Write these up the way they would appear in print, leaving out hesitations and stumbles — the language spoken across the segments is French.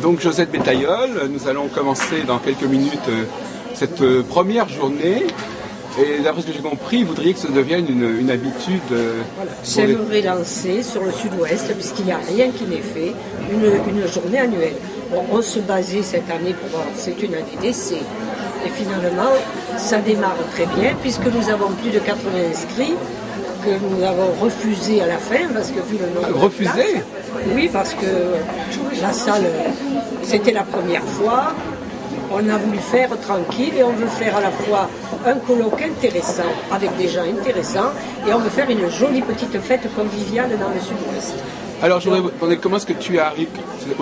Donc Josette Bétailleul, nous allons commencer dans quelques minutes cette première journée. Et d'après ce que j'ai compris, vous voudriez que ça devienne une habitude. Voilà. J'aimerais lancer sur le sud-ouest, puisqu'il n'y a rien qui n'est fait, une journée annuelle. Bon, on se basait cette année pour voir, c'est une année d'essai. Et finalement, ça démarre très bien, puisque nous avons plus de 80 inscrits, que nous avons refusé à la fin, parce que vu le nombre refusé de places, oui, parce que la salle, c'était la première fois. On a voulu faire tranquille et on veut faire à la fois un colloque intéressant avec des gens intéressants et on veut faire une jolie petite fête conviviale dans le sud-ouest. Alors je voudrais vous demander comment est-ce que tu arrives.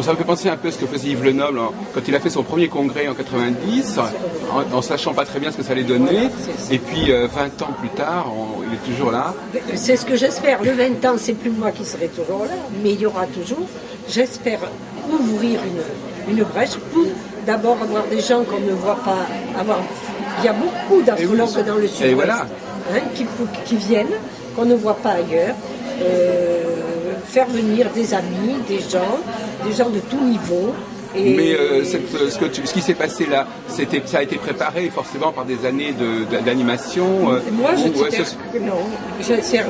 Ça me fait penser un peu à ce que faisait Yves Lenoble quand il a fait son premier congrès en 90, en sachant pas très bien ce que ça allait donner. Et puis 20 ans plus tard, il est toujours là. C'est ce que j'espère. Le 20 ans, c'est plus moi qui serai toujours là, mais il y aura toujours, j'espère, ouvrir une brèche pour d'abord avoir des gens qu'on ne voit pas avoir. Il y a beaucoup d'astrologues dans le sud-ouest voilà. qui viennent, qu'on ne voit pas ailleurs. Faire venir des amis, des gens de tout niveau. Mais ce qui s'est passé là, ça a été préparé forcément par des années d'animation. Moi,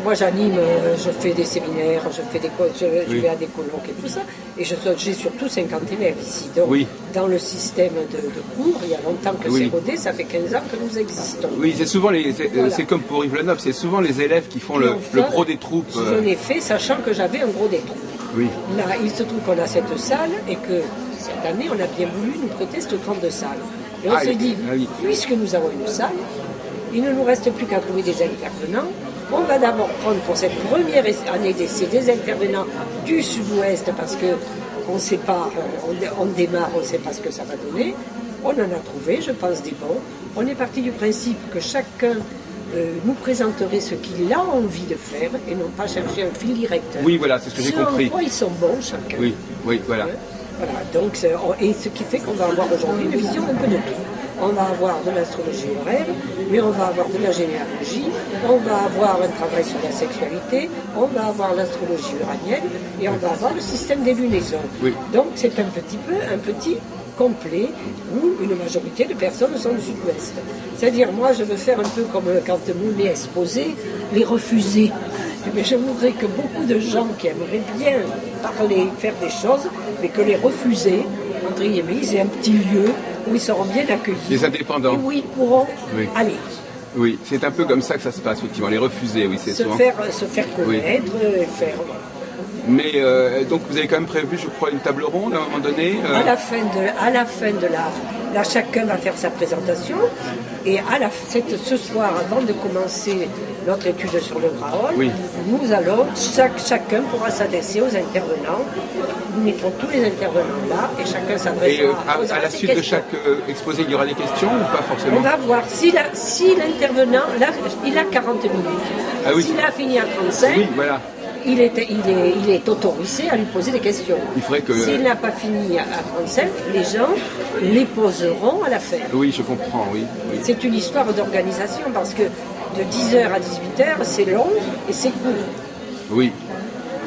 moi j'anime, je fais des séminaires, je vais à des colloques et tout ça. Et j'ai surtout 50 élèves ici. Donc, dans le système de cours, il y a longtemps que c'est rodé, ça fait 15 ans que nous existons. Oui, c'est souvent c'est comme pour Yves Lenoble, c'est souvent les élèves qui font le gros des troupes. Je l'ai fait sachant que j'avais un gros des troupes. Oui. Là, il se trouve qu'on a cette salle et que cette année, on a bien voulu nous prêter cette grande salle. Et on s'est dit, puisque nous avons une salle, il ne nous reste plus qu'à trouver des intervenants. On va d'abord prendre pour cette première année d'essai des intervenants du sud-ouest parce qu'on ne sait pas, on démarre, on ne sait pas ce que ça va donner. On en a trouvé, je pense, des bons. On est parti du principe que chacun nous présenterait ce qu'il a envie de faire et non pas chercher un fil directeur. Oui, voilà, c'est ce que j'ai compris. Ils sont bons, chacun. Oui, voilà. Voilà, donc, et ce qui fait qu'on va avoir aujourd'hui une vision un peu de tout. On va avoir de l'astrologie horaire, mais on va avoir de la généalogie, on va avoir un travail sur la sexualité, on va avoir l'astrologie uranienne et on va avoir le système des lunaisons. Oui. Donc c'est un petit complet où une majorité de personnes sont du sud-ouest. C'est-à-dire, moi, je veux faire un peu comme quand Moulay exposait, les refusés. Mais je voudrais que beaucoup de gens qui aimeraient bien parler, faire des choses, mais que les refusés, entre guillemets, ils aient un petit lieu où ils seront bien accueillis. Les indépendants. Et où ils pourront aller. Oui, c'est un peu comme ça que ça se passe, effectivement. Les refusés, oui, c'est souvent. Se faire connaître et faire... Mais donc vous avez quand même prévu, je crois, une table ronde à un moment donné. À la fin de là, chacun va faire sa présentation et ce soir, avant de commencer notre étude sur le Graal, nous allons, chacun pourra s'adresser aux intervenants. Nous mettrons tous les intervenants là et chacun s'adressera à la suite de chaque exposé, il y aura des questions ou pas forcément? On va voir si l'intervenant, là, il a 40 minutes. Ah, oui. S'il a fini à 35, voilà. Il est autorisé à lui poser des questions. Il faudrait que... S'il n'a pas fini à 35, les gens les poseront à la fin. Oui, je comprends, oui. C'est une histoire d'organisation parce que de 10h à 18h, c'est long et c'est court. Oui.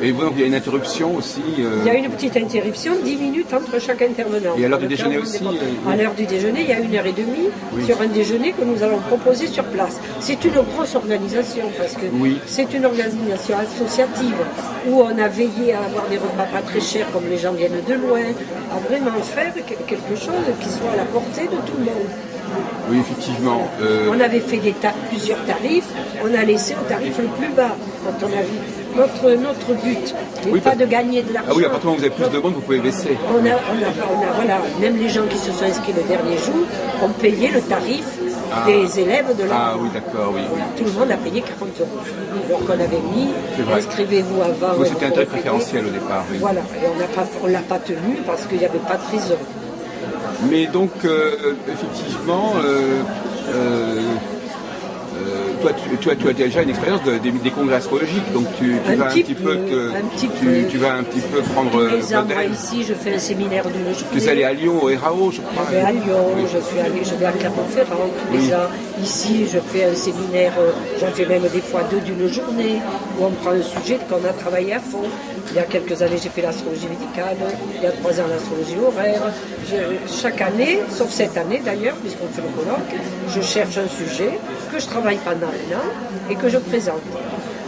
Et donc il y a une interruption aussi. Il y a une petite interruption, 10 minutes entre chaque intervenant. Et à l'heure du déjeuner aussi À l'heure du déjeuner, il y a 1h30 sur un déjeuner que nous allons proposer sur place. C'est une grosse organisation parce que c'est une organisation associative où on a veillé à avoir des repas pas très chers comme les gens viennent de loin, à vraiment faire quelque chose qui soit à la portée de tout le monde. Oui, effectivement. On avait fait plusieurs tarifs, on a laissé au tarif le plus bas quand on a vu. Notre but n'est pas de gagner de l'argent. Ah oui, à partir du moment où vous avez plus de monde, vous pouvez baisser. Voilà, même les gens qui se sont inscrits le dernier jour ont payé le tarif des élèves de l'année. Ah oui, d'accord, oui. Tout le monde a payé 40 €. Alors qu'on avait mis, inscrivez-vous avant. Oui, c'était un tarif préférentiel au départ. Oui. Voilà, et on ne l'a pas tenu parce qu'il n'y avait pas de trésorerie. Mais donc, effectivement, toi, tu as déjà une expérience des congrès astrologiques, donc tu vas un petit peu prendre tous les ans, moi modèle. ici, je fais un séminaire d'une journée. Tu es allé à Lyon, au RAO, je crois. Je vais à Lyon, je vais à Clermont-Ferrand tous les ans. Ici, je fais un séminaire, j'en fais même des fois 2 d'une journée, où on prend un sujet qu'on a travaillé à fond. Il y a quelques années, j'ai fait l'astrologie médicale, il y a 3 ans, l'astrologie horaire. Chaque année, sauf cette année d'ailleurs, puisqu'on fait le colloque, je cherche un sujet que je travaille pendant 1 an et que je présente.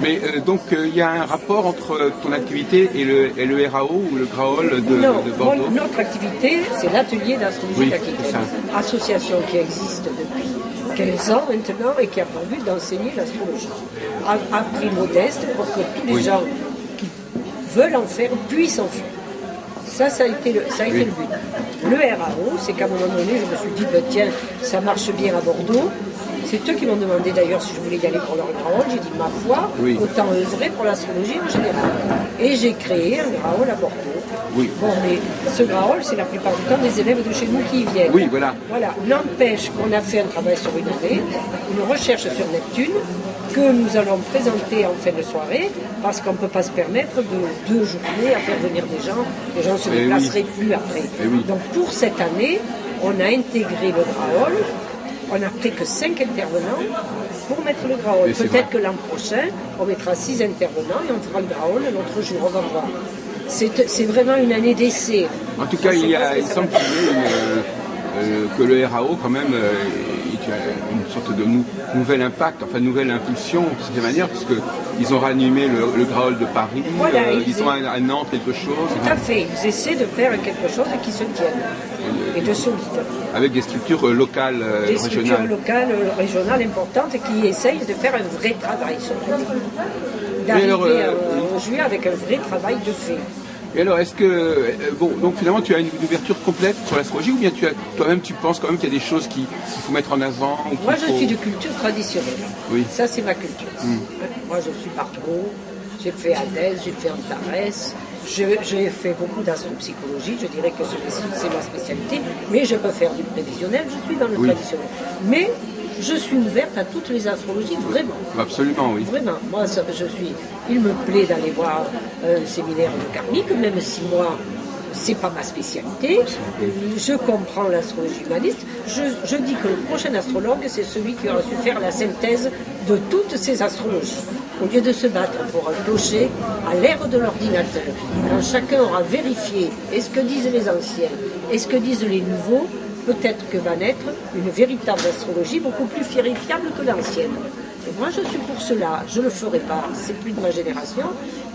Mais donc il y a un rapport entre ton activité et le RAO ou le GRAOL de Bordeaux. Notre activité, c'est l'atelier d'astrologie d'Aquitaine, c'est ça. association qui existe depuis 15 ans maintenant et qui a pour but d'enseigner l'astrologie. À prix modeste pour que tous les gens qui veulent en faire puissent en faire. Ça a été le but. Le RAO, c'est qu'à un moment donné, je me suis dit, tiens, ça marche bien à Bordeaux. C'est eux qui m'ont demandé d'ailleurs si je voulais y aller pour leur GRAOL. J'ai dit, ma foi, autant œuvrer pour l'astrologie en général. Et j'ai créé un GRAOL à Bordeaux. Oui. Bon, mais ce GRAOL, c'est la plupart du temps des élèves de chez nous qui y viennent. Oui, voilà. Voilà. N'empêche qu'on a fait un travail sur une année, une recherche sur Neptune, que nous allons présenter en fin de soirée, parce qu'on ne peut pas se permettre de 2 journées à faire venir des gens. Les gens ne se déplaceraient plus après. Donc pour cette année, on a intégré le GRAOL. On n'a pris que 5 intervenants pour mettre le GRAOL. Peut-être que l'an prochain, on mettra 6 intervenants et on fera le GRAOL un autre jour. On va voir. C'est vraiment une année d'essai. En tout cas, il semble qu'il y ait que le RAO, quand même, il a une sorte de nouvel impact, enfin nouvelle impulsion de cette manière, puisqu'ils ont ranimé le GRAOL de Paris, voilà, ils ont à Nantes quelque chose. Tout à fait, ils essaient de faire quelque chose qui se tienne et de solide. Avec des structures locales, des régionales. Structures locales, régionales importantes qui essayent de faire un vrai travail sur le d'arriver en juillet avec un vrai travail de fait. Et alors, est-ce que, donc finalement, tu as une ouverture complète sur l'astrologie, ou bien toi-même, tu penses quand même qu'il y a des choses qu'il faut mettre en avant? Moi, je suis de culture traditionnelle. Oui. Ça, c'est ma culture. Moi, je suis Barbeau, j'ai fait Hadès, j'ai fait Antares, j'ai fait beaucoup d'astropsychologie, je dirais que c'est ma spécialité, mais je peux faire du prévisionnel, je suis dans le traditionnel. Mais je suis ouverte à toutes les astrologies, vraiment. Absolument, oui. Vraiment. Moi, il me plaît d'aller voir un séminaire de karmique, même si moi, c'est pas ma spécialité. Je comprends l'astrologie humaniste. Je dis que le prochain astrologue, c'est celui qui aura su faire la synthèse de toutes ces astrologies. Au lieu de se battre pour un clocher à l'ère de l'ordinateur, quand chacun aura vérifié est-ce que disent les anciens, est-ce que disent les nouveaux, peut-être que va naître une véritable astrologie beaucoup plus vérifiable que l'ancienne. Et moi, je suis pour cela. Je ne le ferai pas. C'est plus de ma génération,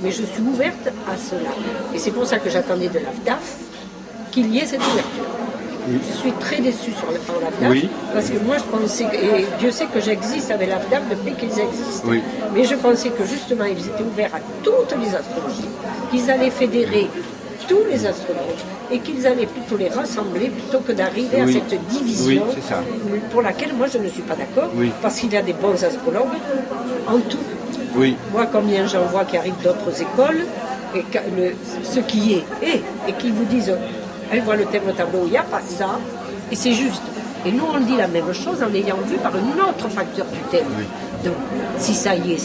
mais je suis ouverte à cela. Et c'est pour ça que j'attendais de l'AFDAF qu'il y ait cette ouverture. Oui. Je suis très déçue par l'AFDAF, parce que moi, je pensais, et Dieu sait que j'existe avec l'AFDAF depuis qu'ils existent, mais je pensais que justement, ils étaient ouverts à toutes les astrologies, qu'ils allaient fédérer tous les astrologues et qu'ils allaient plutôt les rassembler plutôt que d'arriver à cette division pour laquelle moi je ne suis pas d'accord, parce qu'il y a des bons astrologues en tout. Moi, combien j'en vois qui arrivent d'autres écoles, et ce qui est, et qui vous disent, elle voit le thème au tableau, il n'y a pas ça, et c'est juste. Et nous, on dit la même chose en ayant vu par un autre facteur du thème. Donc, si ça y est,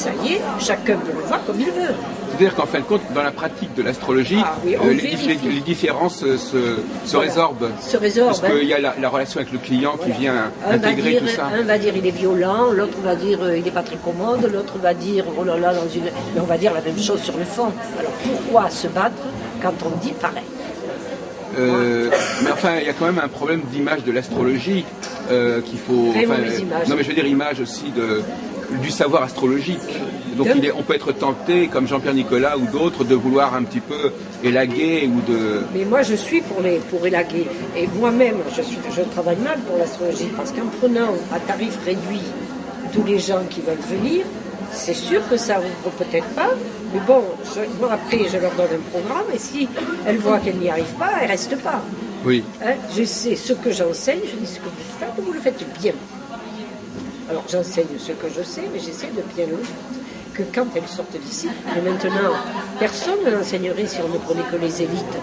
chacun peut le voir comme il veut. C'est-à-dire qu'en fin de compte, dans la pratique de l'astrologie, les différences se résorbent. Parce qu'il y a la relation avec le client qui vient intégrer tout ça. Un va dire il est violent, l'autre va dire il n'est pas très commode, l'autre va dire oh là là, mais on va dire la même chose sur le fond. Alors pourquoi se battre quand on dit pareil? Mais enfin, il y a quand même un problème d'image de l'astrologie qu'il faut. Non, mais je veux dire image aussi du savoir astrologique. Donc on peut être tenté, comme Jean-Pierre Nicolas ou d'autres, de vouloir un petit peu élaguer ou de... Mais moi je suis pour élaguer. Et moi-même, je travaille mal pour l'astrologie, parce qu'en prenant à tarif réduit tous les gens qui veulent venir, c'est sûr que ça ouvre peut-être pas, mais bon, moi après je leur donne un programme, et si elles voient qu'elles n'y arrivent pas, elles ne restent pas. Oui. Je sais ce que j'enseigne, je dis ce que vous le faites bien. Alors j'enseigne ce que je sais, mais j'essaie de bien le faire. Que quand elles sortent d'ici, mais maintenant, personne ne l'enseignerait si on ne prenait que les élites.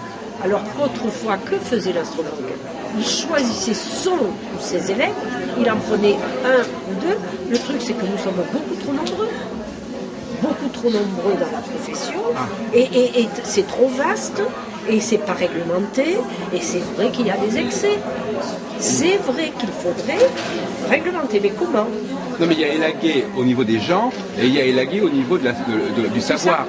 Alors qu'autrefois, que faisait l'astrologue? il choisissait son ou ses élèves, il en prenait un ou deux. Le truc, c'est que nous sommes beaucoup trop nombreux. Beaucoup trop nombreux dans la profession, et c'est trop vaste, et c'est pas réglementé, et c'est vrai qu'il y a des excès. C'est vrai qu'il faudrait réglementer, mais comment? Non, mais il y a élagué au niveau des gens et il y a élagué au niveau du savoir.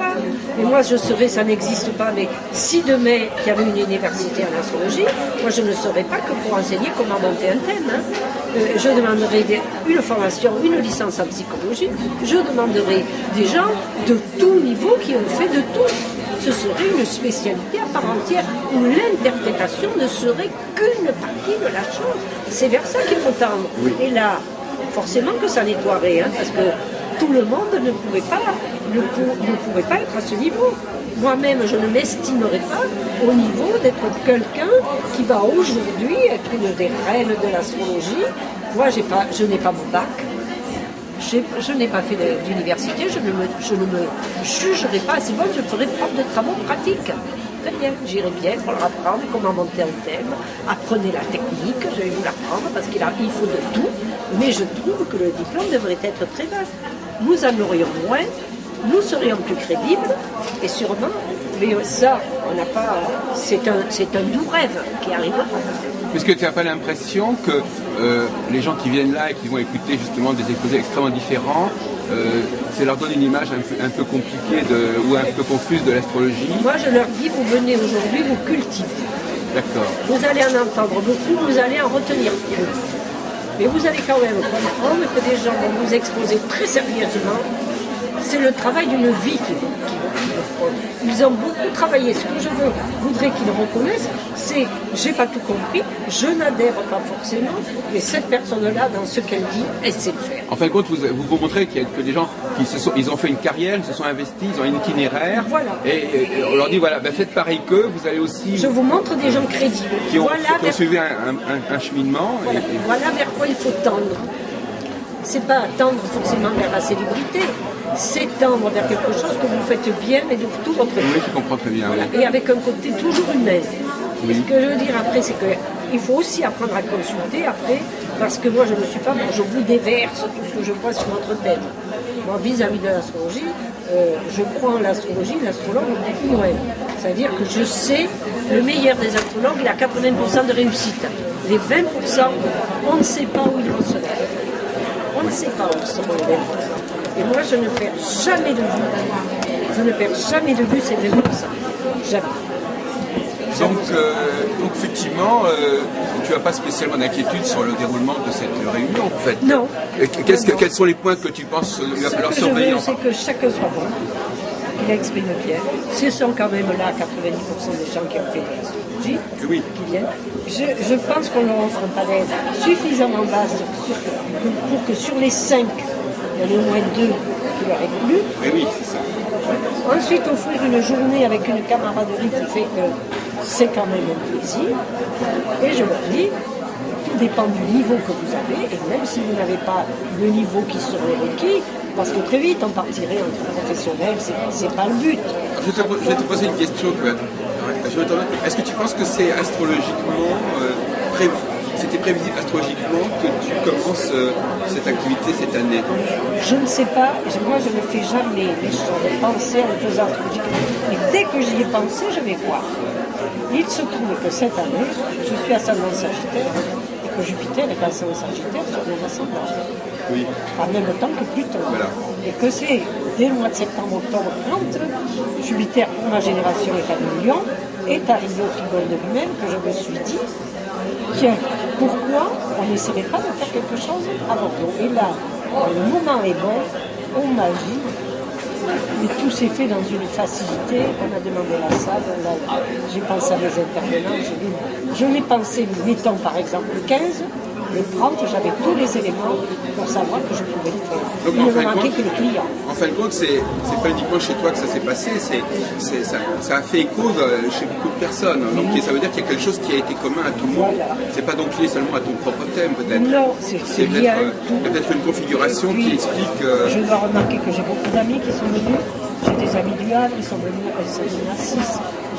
Mais moi, ça n'existe pas. Mais si demain, il y avait une université en astrologie, moi, je ne serais pas que pour enseigner comment monter un thème. Hein. Je demanderais une formation, une licence en psychologie. Je demanderais des gens de tout niveau qui ont fait de tout. Ce serait une spécialité à part entière où l'interprétation ne serait qu'une partie de la chose. C'est vers ça qu'il faut tendre. Oui. Et là, forcément que ça nettoierait, hein, parce que tout le monde ne pouvait pas être à ce niveau. Moi-même, je ne m'estimerais pas au niveau d'être quelqu'un qui va aujourd'hui être une des reines de l'astrologie. Moi, je n'ai pas mon bac. Je n'ai pas fait d'université, je ne me jugerai pas assez bonne, je ferai prof de travaux pratiques. Très bien, j'irai bien pour leur apprendre comment monter un thème, apprenez la technique, je vais vous l'apprendre parce qu'il faut de tout, mais je trouve que le diplôme devrait être très vaste. Nous en aurions moins, nous serions plus crédibles, et sûrement, mais ça, on n'a pas. C'est un doux rêve qui arrivera. Puisque tu n'as pas l'impression que les gens qui viennent là et qui vont écouter justement des exposés extrêmement différents, ça leur donne une image un peu compliquée ou un peu confuse de l'astrologie? Moi, je leur dis, vous venez aujourd'hui, vous cultivez. D'accord. Vous allez en entendre beaucoup, vous allez en retenir peu. Mais vous allez quand même comprendre que des gens vont vous exposer très sérieusement. C'est le travail d'une vie qui vous prend. Ils ont beaucoup travaillé. Ce que je voudrais qu'ils reconnaissent, c'est j'ai pas tout compris, je n'adhère pas forcément, mais cette personne-là, dans ce qu'elle dit, elle sait le faire. En fin de compte, vous montrez qu'il y a que des gens qui ils ont fait une carrière, ils se sont investis, ils ont un itinéraire. Voilà. Et on leur dit voilà, faites pareil qu'eux, vous allez aussi. Je vous montre des gens crédibles. Qui ont suivi un cheminement. Voilà vers quoi il faut tendre. C'est pas tendre forcément vers la célébrité. C'est tendre vers quelque chose que vous faites bien, mais de tout votre vie. Oui, je comprends très bien. Oui. Et avec un côté toujours humain. Oui. Ce que je veux dire après, c'est qu'il faut aussi apprendre à consulter après, parce que moi je ne suis pas, je vous déverse tout ce que je vois sur notre thème. Moi, vis-à-vis de l'astrologie, je crois en l'astrologie, l'astrologue beaucoup moins. C'est-à-dire que je sais, le meilleur des astrologues, il a 80% de réussite. Les 20%, on ne sait pas où ils vont se mettre. On ne sait pas où seront les 20%. Et moi, je ne perds jamais de vue. Je ne perds jamais de vue ces 20%. Jamais. Donc effectivement, tu n'as pas spécialement d'inquiétude sur le déroulement de cette réunion, en fait. Non. Quels sont les points que tu penses qu'il va falloir surveiller? Ce que je veux, c'est que chacun soit bon, qu'il exprime bien. Ce sont quand même là 90% des gens qui ont fait de l'astrologie, oui, qui viennent. Je pense qu'on leur offre un panel suffisamment vaste pour que sur les 5, il y en ait au moins 2 qui leur aient plu. Oui, c'est ça. Ensuite, offrir une journée avec une camaraderie qui fait que c'est quand même un plaisir. Et je leur dis, tout dépend du niveau que vous avez, et même si vous n'avez pas le niveau qui serait requis, parce que très vite on partirait entre professionnels, c'est pas le but. Je vais te poser une question. Est-ce que tu penses que c'est astrologiquement c'était prévisible astrologiquement que tu commences cette activité cette année? Je ne sais pas, moi je ne fais jamais les choses, penser en faisant astrologiquement. Mais dès que j'y ai pensé, je vais voir. Il se trouve que cette année, je suis ascendant Sagittaire et que Jupiter est ascendant Sagittaire sur mon ascendant. Oui. En même temps que Pluton. Voilà. Et que c'est dès le mois de septembre, octobre, quand Jupiter, pour ma génération, est à Lion, est arrivé au trigone de lui-même, que je me suis dit, tiens, pourquoi on n'essaierait pas de faire quelque chose à Bordeaux? Et là, le moment est bon, on agit, et tout s'est fait dans une facilité. On a demandé la salle, j'ai pensé à mes intervenants, je n'ai pensé, mettons par exemple le 15, le 30, j'avais tous les éléments pour savoir que je pouvais le faire. Donc, il ne me manquait que les clients. En fin de compte, c'est pas uniquement chez toi que ça s'est passé, ça a fait écho chez beaucoup de personnes. Donc ça veut dire qu'il y a quelque chose qui a été commun à tout le monde. Voilà. C'est pas donc lié seulement à ton propre thème, peut-être. Non, c'est lié à tout. Peut-être une configuration qui explique. Je dois remarquer que j'ai beaucoup d'amis qui sont venus. J'ai des amis du Havre, ils sont venus à 6.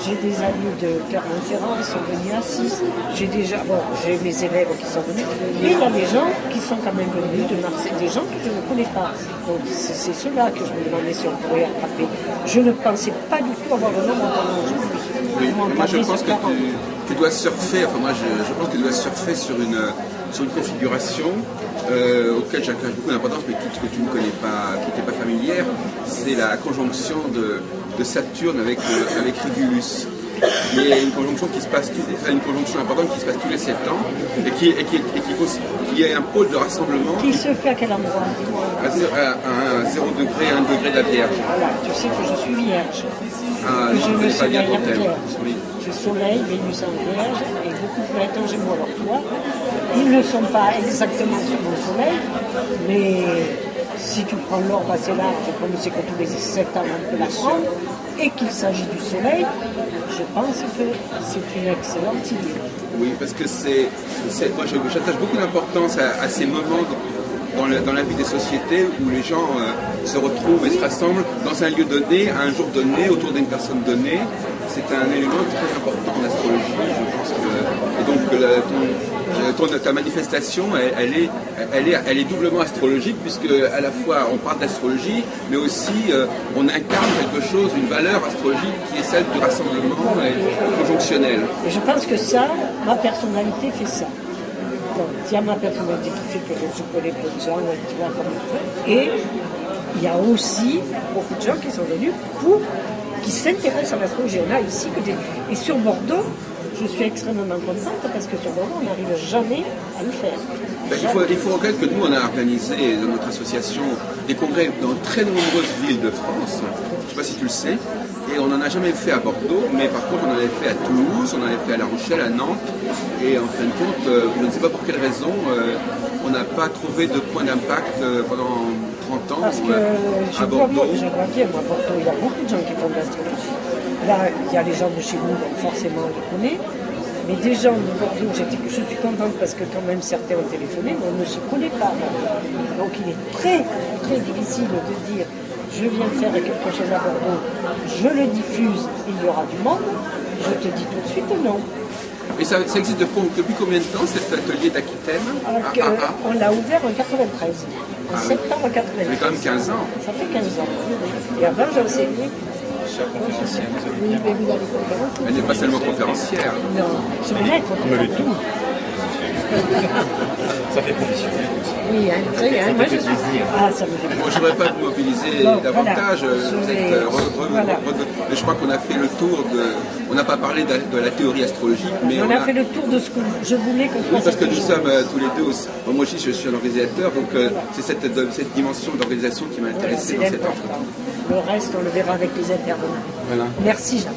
j'ai des amis de Clermont-Ferrand qui sont venus à 6. J'ai mes élèves qui sont venus. Et il y a des gens qui sont quand même venus de Marseille, des gens que je ne connais pas. Donc c'est ceux-là que je me demandais si on pourrait attraper. Je ne pensais pas du tout avoir le nombre aujourd'hui. Oui, moi je pense que tu dois surfer, enfin moi je pense que tu dois surfer sur une configuration auquel j'accorde beaucoup d'importance, mais que tu ne connais pas, qui n'était pas familière, c'est la conjonction de Saturne avec Régulus. Il y a une conjonction qui se passe une conjonction importante qui se passe tous les 7 ans et qui est un pôle de rassemblement. Qui se fait à quel endroit? À 0 degré, 1 degré de la Vierge. Voilà, tu sais que je suis vierge. Ah, je me pas bien ton thème. Oui. Je soleil, Vénus en vierge et beaucoup de planètes en Gémeaux. Alors toi, ils ne sont pas exactement sur mon soleil, mais si tu prends l'orbe assez large, comme c'est que tous les 7 ans on peut la prendre, et qu'il s'agit du soleil, je pense que c'est une excellente idée. Oui, parce que moi j'attache beaucoup d'importance à ces moments dans la vie des sociétés où les gens se retrouvent et se rassemblent dans un lieu donné, à un jour donné, autour d'une personne donnée. C'est un élément très important en astrologie, je pense que. Et donc ta manifestation, elle est doublement astrologique, puisque à la fois on parle d'astrologie, mais aussi on incarne quelque chose, une valeur astrologique qui est celle du rassemblement et conjonctionnel. Et je pense que ça, ma personnalité fait ça. Donc, il y a ma personnalité qui fait que je connais plein de gens, tu vois, et il y a aussi beaucoup de gens qui sont venus qui s'intéressent à l'astrologie. On a ici que des... Et sur Bordeaux, je suis extrêmement contente parce que sur Bordeaux, on n'arrive jamais à le faire. Il faut reconnaître que nous, on a organisé dans notre association des congrès dans très nombreuses villes de France. Je ne sais pas si tu le sais. Et on n'en a jamais fait à Bordeaux, mais par contre on en avait fait à Toulouse, on en avait fait à La Rochelle, à Nantes. Et en fin de compte, je ne sais pas pour quelle raison, on n'a pas trouvé de point d'impact pendant 30 ans. Parce que je vois bien, moi, Bordeaux, il y a beaucoup de gens qui font de l'astrologie. Là, il y a les gens de chez nous, donc forcément on les connaît. Mais des gens de Bordeaux, je suis contente parce que quand même certains ont téléphoné, mais on ne se connaît pas. Donc il est très, très difficile de dire je viens faire quelque chose à Bordeaux, je le diffuse, il y aura du monde. Je te dis tout de suite non. Et ça existe depuis combien de temps, cet atelier d'Aquitaine? On l'a ouvert en 93, en septembre 93. Ça fait quand même 15 ans. Ça fait 15 ans. Et avant, j'ai enseigné. Oui, mais vous allez conférencier. Elle n'est pas seulement conférencière. Non, je vais être tout. Ça fait conditionner. Oui, très bien. Moi, je suis... Ah, ça me fait plaisir. Moi, je ne voudrais pas vous mobiliser davantage. Mais je crois qu'on a fait le tour de... On n'a pas parlé de la théorie astrologique, mais on a fait le tour de ce que je voulais qu'on fasse. Oui, parce que nous sommes tous les deux aussi. Moi aussi, je suis un organisateur, donc c'est cette dimension d'organisation qui m'a intéressé dans cette entretien. Le reste, on le verra avec les intervenants. Voilà. Merci, Jacques.